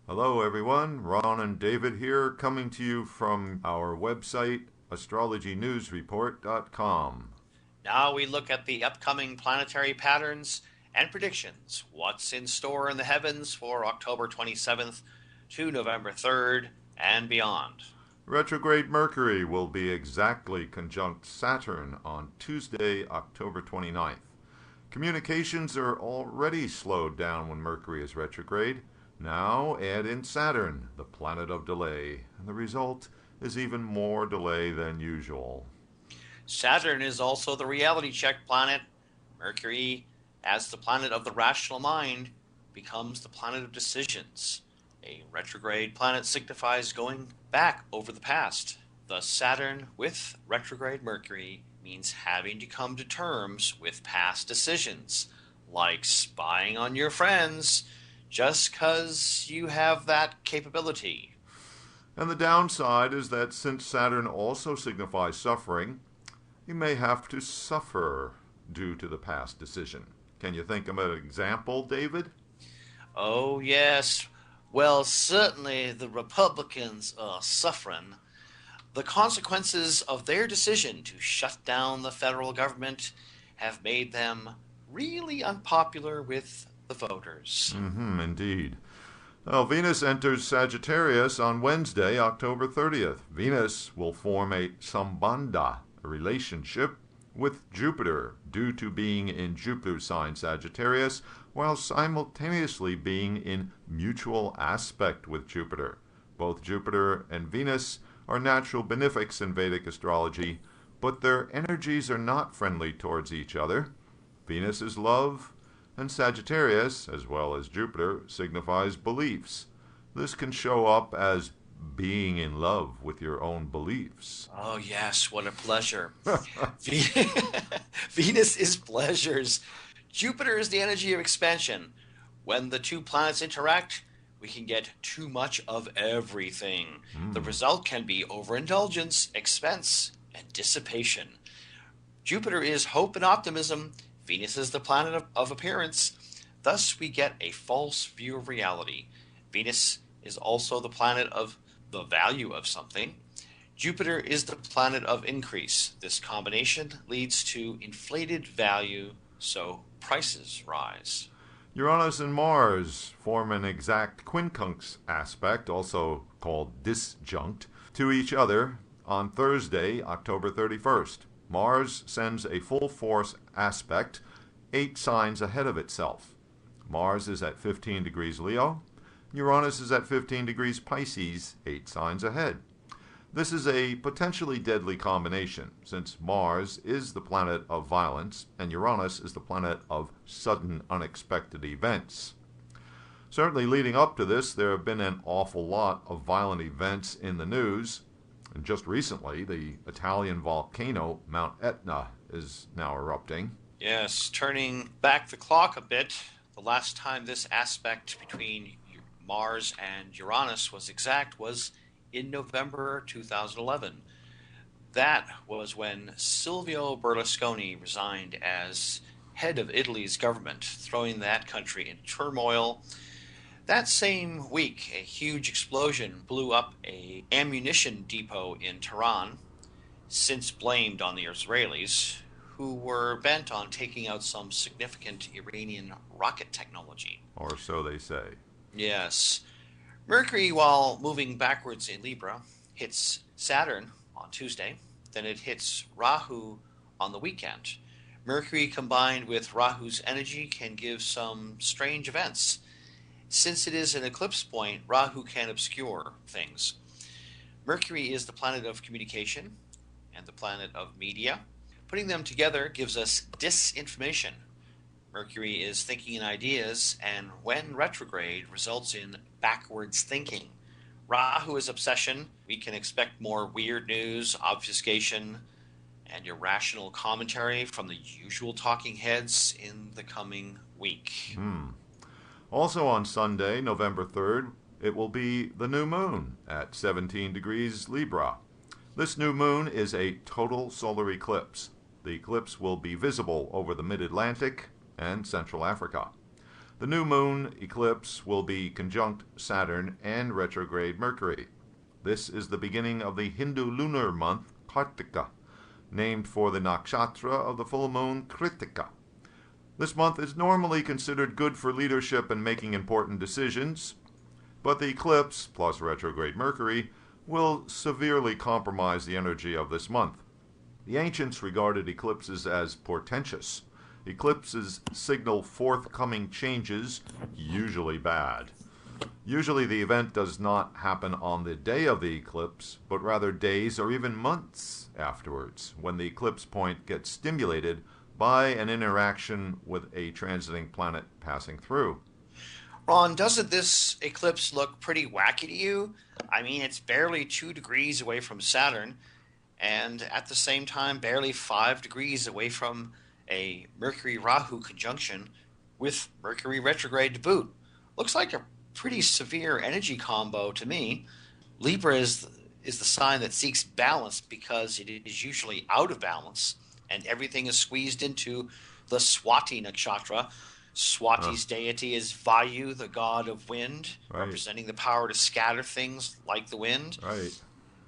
Hello everyone, Ron and David here, coming to you from our website, astrologynewsreport.com. Now we look at the upcoming planetary patterns and predictions. What's in store in the heavens for October 27th to November 3rd and beyond. Retrograde Mercury will be exactly conjunct Saturn on Tuesday, October 29th. Communications are already slowed down when Mercury is retrograde. Now add in Saturn, the planet of delay, and the result is even more delay than usual. Saturn is also the reality check planet. Mercury, as the planet of the rational mind, becomes the planet of decisions. A retrograde planet signifies going back over the past. Thus, Saturn with retrograde Mercury means having to come to terms with past decisions, like spying on your friends, just because you have that capability. And the downside is that since Saturn also signifies suffering, you may have to suffer due to the past decision. Can you think of an example, David? Oh, yes. Well, certainly the Republicans are suffering. The consequences of their decision to shut down the federal government have made them really unpopular with the voters. Indeed. Well, Venus enters Sagittarius on Wednesday, October 30th. Venus will form a sambandha, a relationship, with Jupiter due to being in Jupiter's sign Sagittarius, while simultaneously being in mutual aspect with Jupiter. Both Jupiter and Venus are natural benefics in Vedic astrology, but their energies are not friendly towards each other. Venus is love, and Sagittarius, as well as Jupiter, signifies beliefs. This can show up as being in love with your own beliefs. Oh, yes, what a pleasure. Venus is pleasures. Jupiter is the energy of expansion. When the two planets interact, we can get too much of everything. The result can be overindulgence, expense, and dissipation. Jupiter is hope and optimism. Venus is the planet of appearance. Thus, we get a false view of reality. Venus is also the planet of the value of something. Jupiter is the planet of increase. This combination leads to inflated value, so prices rise. Uranus and Mars form an exact quincunx aspect, also called disjunct, to each other on Thursday, October 31st. Mars sends a full force aspect 8 signs ahead of itself. Mars is at 15 degrees Leo. Uranus is at 15 degrees Pisces, 8 signs ahead. This is a potentially deadly combination, since Mars is the planet of violence and Uranus is the planet of sudden, unexpected events. Certainly leading up to this, there have been an awful lot of violent events in the news. And just recently, the Italian volcano, Mount Etna, is now erupting. Yes, turning back the clock a bit, the last time this aspect between Mars and Uranus was exact was in November 2011. That was when Silvio Berlusconi resigned as head of Italy's government, throwing that country into turmoil. That same week, a huge explosion blew up an ammunition depot in Tehran, since blamed on the Israelis, who were bent on taking out some significant Iranian rocket technology. Or so they say. Yes. Mercury, while moving backwards in Libra, hits Saturn on Tuesday. Then it hits Rahu on the weekend. Mercury combined with Rahu's energy can give some strange events. Since it is an eclipse point, Rahu can obscure things. Mercury is the planet of communication and the planet of media. Putting them together gives us disinformation. Mercury is thinking in ideas, and when retrograde, results in backwards thinking. Rahu is obsession. We can expect more weird news, obfuscation, and irrational commentary from the usual talking heads in the coming week. Also on Sunday, November 3rd, it will be the new moon at 17 degrees Libra. This new moon is a total solar eclipse. The eclipse will be visible over the mid-Atlantic and Central Africa. The new moon eclipse will be conjunct Saturn and retrograde Mercury. This is the beginning of the Hindu lunar month Kartika, named for the nakshatra of the full moon Kritika. This month is normally considered good for leadership and making important decisions, but the eclipse, plus retrograde Mercury, will severely compromise the energy of this month. The ancients regarded eclipses as portentous. Eclipses signal forthcoming changes, usually bad. Usually the event does not happen on the day of the eclipse, but rather days or even months afterwards, when the eclipse point gets stimulated by an interaction with a transiting planet passing through. Ron, doesn't this eclipse look pretty wacky to you? I mean, it's barely 2 degrees away from Saturn, and at the same time, barely 5 degrees away from a Mercury-Rahu conjunction with Mercury retrograde to boot. Looks like a pretty severe energy combo to me. Libra is the sign that seeks balance because it is usually out of balance, and everything is squeezed into the Swati nakshatra. Swati's deity is Vayu, the god of wind, representing the power to scatter things like the wind. Right.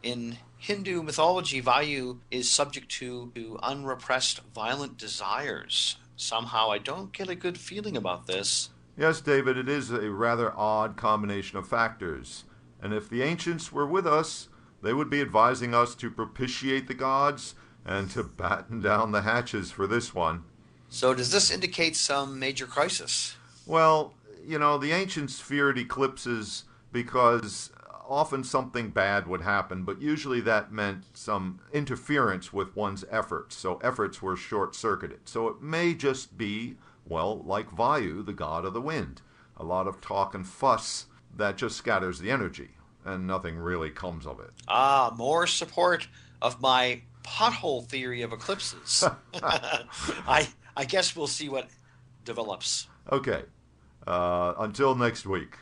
In Hindu mythology, Vayu is subject to unrepressed violent desires. Somehow I don't get a good feeling about this. Yes, David, it is a rather odd combination of factors. And if the ancients were with us, they would be advising us to propitiate the gods and to batten down the hatches for this one. So does this indicate some major crisis? Well, the ancients feared eclipses because often something bad would happen, but usually that meant some interference with one's efforts. So efforts were short-circuited. So it may just be, well, like Vayu, the god of the wind. A lot of talk and fuss that just scatters the energy, and nothing really comes of it. More support of my pothole theory of eclipses. I guess we'll see what develops. Okay. Until next week.